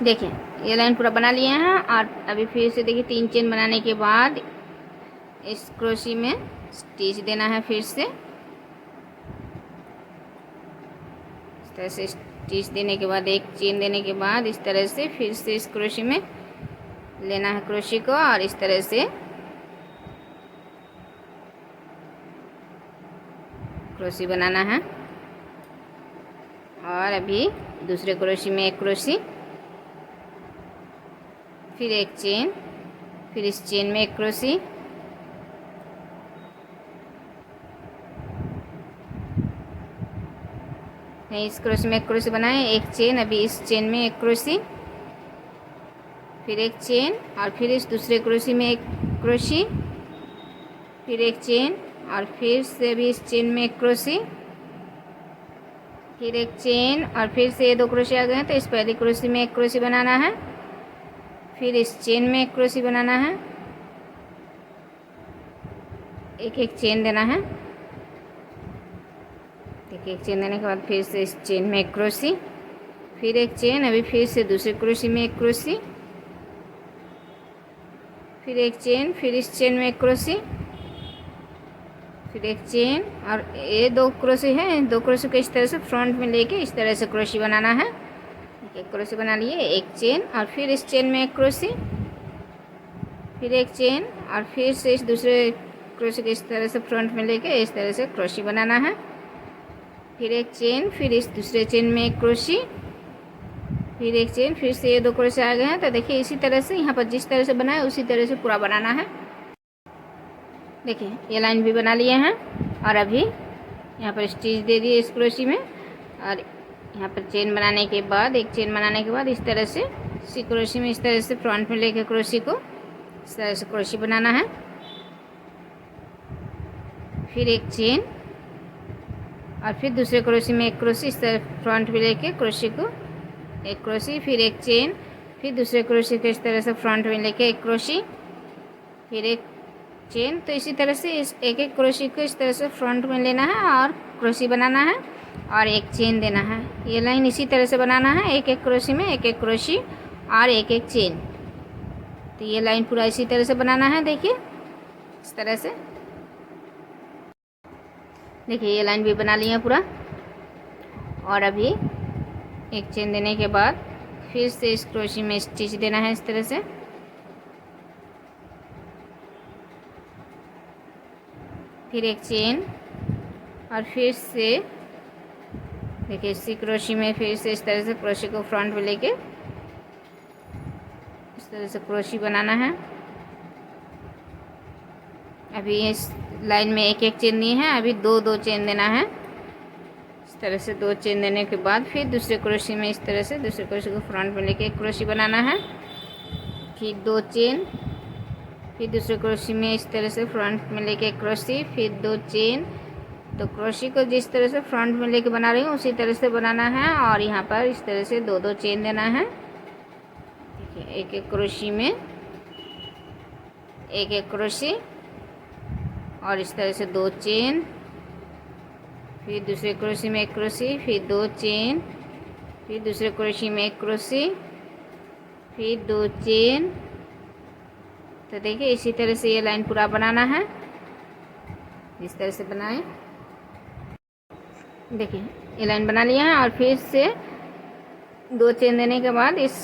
देखिए ये लाइन पूरा बना लिए हैं और अभी फिर से देखिए 3 चेन बनाने के बाद इस क्रोशी में स्टिच देना है। फिर से इस तरह से स्टिच देने के बाद एक चेन देने के बाद इस तरह से फिर से इस क्रोशी में लेना है क्रोशी को और इस तरह से क्रोशी बनाना है। और अभी दूसरे क्रोशी में एक क्रोशी, फिर एक चेन, फिर इस चेन में एक क्रोशी, इस क्रोशी में एक क्रोशी बनाए, एक चेन, अभी इस चेन में एक क्रोशी, फिर एक चेन और फिर इस दूसरे क्रोशी में एक क्रोशी, फिर एक चेन और फिर से भी इस चेन में एक क्रोशी, फिर एक चेन और फिर से ये 2 क्रोशी आ गए हैं तो इस पहली क्रोशी में एक क्रोशी बनाना है, फिर इस चेन में एक क्रोशी बनाना है, एक एक चेन देना है। देखिए एक चेन देने के बाद फिर से इस चेन में एक क्रोशी, फिर एक चेन, अभी फिर से दूसरे क्रोशी में एक क्रोशी, फिर एक चेन, फिर इस चेन में एक क्रोशी, फिर एक चेन और ये 2 क्रोशी है, 2 क्रोशी को इस तरह से फ्रंट में लेके इस तरह से क्रोशी बनाना है। एक क्रोशी बना लिए, एक चेन और फिर इस चेन में एक क्रोशी, फिर एक चेन और फिर से इस दूसरे क्रोशी को इस तरह से फ्रंट में लेके इस तरह से क्रोशी बनाना है, फिर एक चेन, फिर इस दूसरे चेन में एक क्रोशी, फिर एक चेन, फिर से ये 2 क्रोशी आ गए हैं तो देखिए इसी तरह से यहाँ पर जिस तरह से बनाए उसी तरह से पूरा बनाना है। देखिए ये लाइन भी बना लिए हैं और अभी यहाँ पर स्टिच दे दिए इस क्रोशी में और यहाँ पर चेन बनाने के बाद एक चेन बनाने के बाद इस तरह से इसी क्रोशी में इस तरह से फ्रंट में लेकर क्रोशी को इस तरह से क्रोशी बनाना है, फिर एक चेन और फिर दूसरे क्रोशी में एक क्रोशी इस तरह फ्रंट में लेके क्रोशी को एक क्रोशी, फिर एक चेन, फिर दूसरे क्रोशी को इस तरह से फ्रंट में लेके एक क्रोशी, फिर एक चेन। तो इसी तरह से इस एक एक क्रोशी को इस तरह से फ्रंट में लेना है और क्रोशी बनाना है और एक चेन देना है। ये लाइन इसी तरह से बनाना है, एक एक क्रोशी में एक एक क्रोशी और एक एक चेन। तो ये लाइन पूरा इसी तरह से बनाना है। देखिए इस तरह से, देखिए ये लाइन भी बना ली है पूरा और अभी एक चेन देने के बाद फिर से इस क्रोशी में स्टिच देना है इस तरह से, फिर एक चेन और फिर से देखिए इसी क्रोशी में फिर से इस तरह से क्रोशी को फ्रंट में लेके इस तरह से क्रोशी बनाना है। अभी इस लाइन में एक एक चेन दिए हैं, अभी 2 चेन देना है। इस तरह से 2 चेन देने के बाद फिर दूसरे क्रोशी में इस तरह से दूसरे क्रोशी को फ्रंट में लेके एक क्रोशी बनाना है, फिर 2 चेन, फिर दूसरे क्रोशी में इस तरह से फ्रंट में लेके एक क्रोशी, फिर 2 चेन। तो क्रोशी को जिस तरह से फ्रंट में लेके बना रही हूँ उसी तरह से बनाना है और यहाँ पर इस तरह से 2 चेन देना है। देखिए एक एक क्रोशी में एक एक क्रोशी और इस तरह से 2 चेन, फिर दूसरे क्रोशी में एक क्रोशी, फिर 2 चेन, फिर दूसरे क्रोशी में एक क्रोशी, फिर 2 चेन। तो देखिए इसी तरह से ये लाइन पूरा बनाना है, इस तरह से बनाएं। देखिए ये लाइन बना लिया है और फिर से 2 चेन देने के बाद इस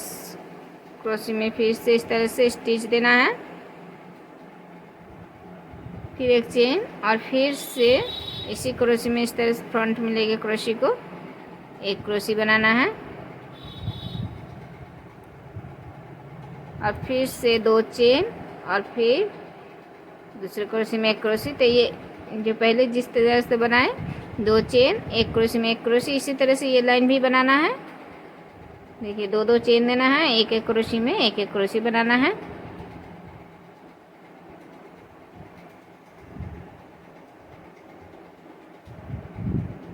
क्रोशी में फिर से इस तरह से स्टिच देना है, फिर एक चेन और फिर से इसी क्रोशी में इस तरह से फ्रंट में लेके क्रोशी को एक क्रोशी बनाना है और फिर से 2 चेन और फिर दूसरे क्रोशी में एक क्रोशी। तो ये जो पहले जिस तरह से बनाए 2 चेन एक क्रोशी में एक क्रोशी, इसी तरह से ये लाइन भी बनाना है। देखिए 2 चेन देना है, एक एक क्रोशी में एक एक क्रोशी बनाना है।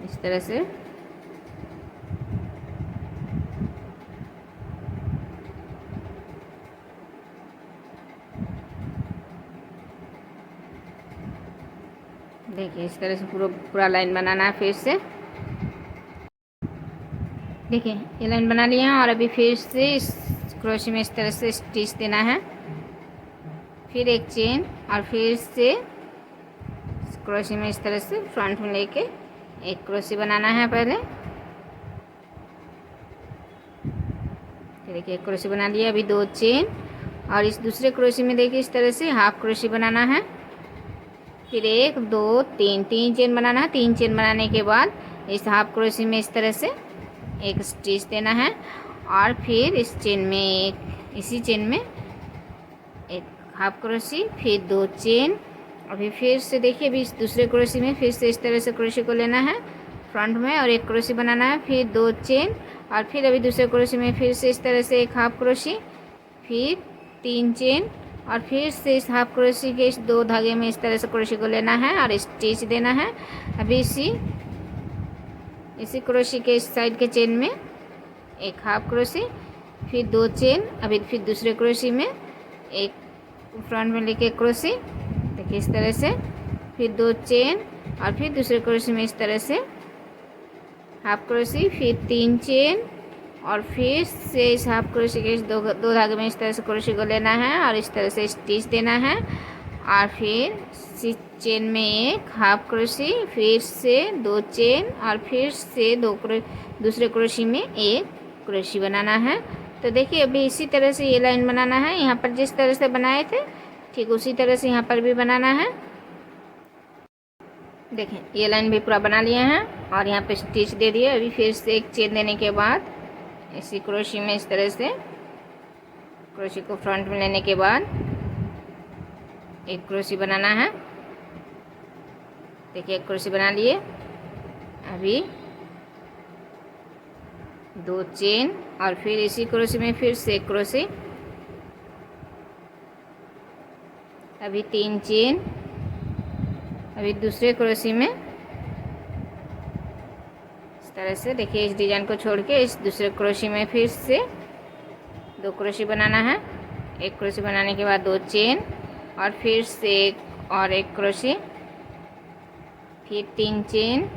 इस तरह से देखिए इस तरह से पूरा लाइन बनाना है। फिर से देखिए ये लाइन बना लिया है और अभी फिर से इस क्रोशे में इस तरह से स्टिच देना है, फिर एक चेन और फिर से क्रोशे में इस तरह से फ्रंट में लेके एक क्रोशे बनाना है पहले। देखिए एक क्रोशे बना लिया, अभी 2 चेन और इस दूसरे क्रोशे में देखिए इस तरह से हाफ क्रोशे बनाना है, फिर 1 2 3 चेन बनाना है। 3 चेन बनाने के बाद इस हाफ क्रोशे में इस तरह से एक स्टिच देना है और फिर इस चेन में इसी चेन में एक हाफ क्रोशे, फिर 2 चेन। अभी फिर से देखिए अभी इस दूसरे क्रोशे में फिर से इस तरह से क्रोशे को लेना है फ्रंट में और एक क्रोशे बनाना है, फिर 2 चेन और फिर अभी दूसरे क्रोशे में फिर से इस तरह से एक हाफ क्रोशे, फिर 3 चेन और फिर से इस हाफ क्रोशे के इस 2 धागे में इस तरह से क्रोशे को लेना है और स्टिच देना है। अभी इसी क्रोशे के इस साइड के चेन में एक हाफ क्रोशे, फिर 2 चेन, अभी फिर दूसरे क्रोशे में एक फ्रंट में लेके क्रोशे, देखिए इस तरह से, फिर 2 चेन और फिर दूसरे क्रोशे में इस तरह से हाफ क्रोशे, फिर 3 चेन और फिर से इस हाफ क्रोशे के इस दो धागे में इस तरह से क्रोशे को लेना है और इस तरह से स्टिच देना है और फिर इस चेन में एक हाफ क्रोशे, फिर से 2 चेन और फिर से दूसरे क्रोशे में एक क्रोशे बनाना है। तो देखिए अभी इसी तरह से ये लाइन बनाना है, यहाँ पर जिस तरह से बनाए थे ठीक उसी तरह से यहाँ पर भी बनाना है। देखें ये लाइन भी पूरा बना लिया है और यहाँ पे स्टिच दे दिए। अभी फिर से एक चेन देने के बाद इसी क्रोशे में इस तरह से क्रोशे को फ्रंट में लेने के बाद एक क्रोशे बनाना है। देखिए एक क्रोशे बना लिए, अभी 2 चेन और फिर इसी क्रोशे में फिर से एक क्रोशे, अभी 3 चेन, अभी दूसरे क्रोशे में इस तरह से देखिए इस डिजाइन को छोड़ के इस दूसरे क्रोशे में फिर से 2 क्रोशे बनाना है। एक क्रोशे बनाने के बाद 2 चेन और फिर से एक क्रोशे, फिर 3 चेन,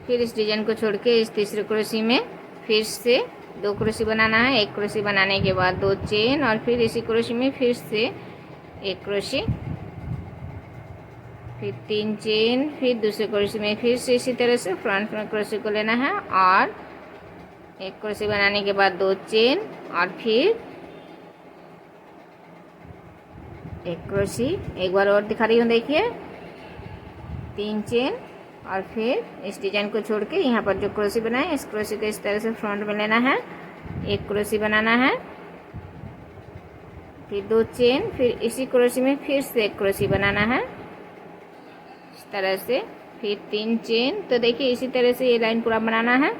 फिर इस डिजाइन को छोड़ के इस तीसरे क्रोशे में फिर से 2 क्रोशे बनाना है। एक क्रोशे बनाने के बाद 2 चेन और फिर इसी क्रोशे में फिर से एक क्रोशे, फिर 3 चेन, फिर दूसरे क्रोशे में फिर से इसी तरह से फ्रंट में क्रोशे को लेना है और एक क्रोशे बनाने के बाद 2 चेन और फिर एक क्रोशे। एक बार और दिखा रही हूँ, देखिए 3 चेन और फिर इस डिजाइन को छोड़ के यहाँ पर जो क्रोशे बनाए इस क्रोशे को इस तरह से फ्रंट में लेना है, एक क्रोशे बनाना है, फिर 2 चेन, फिर इसी क्रोशे में फिर से एक क्रोशे बनाना है इस तरह से, फिर 3 चेन। तो देखिए इसी तरह से ये लाइन पूरा बनाना है।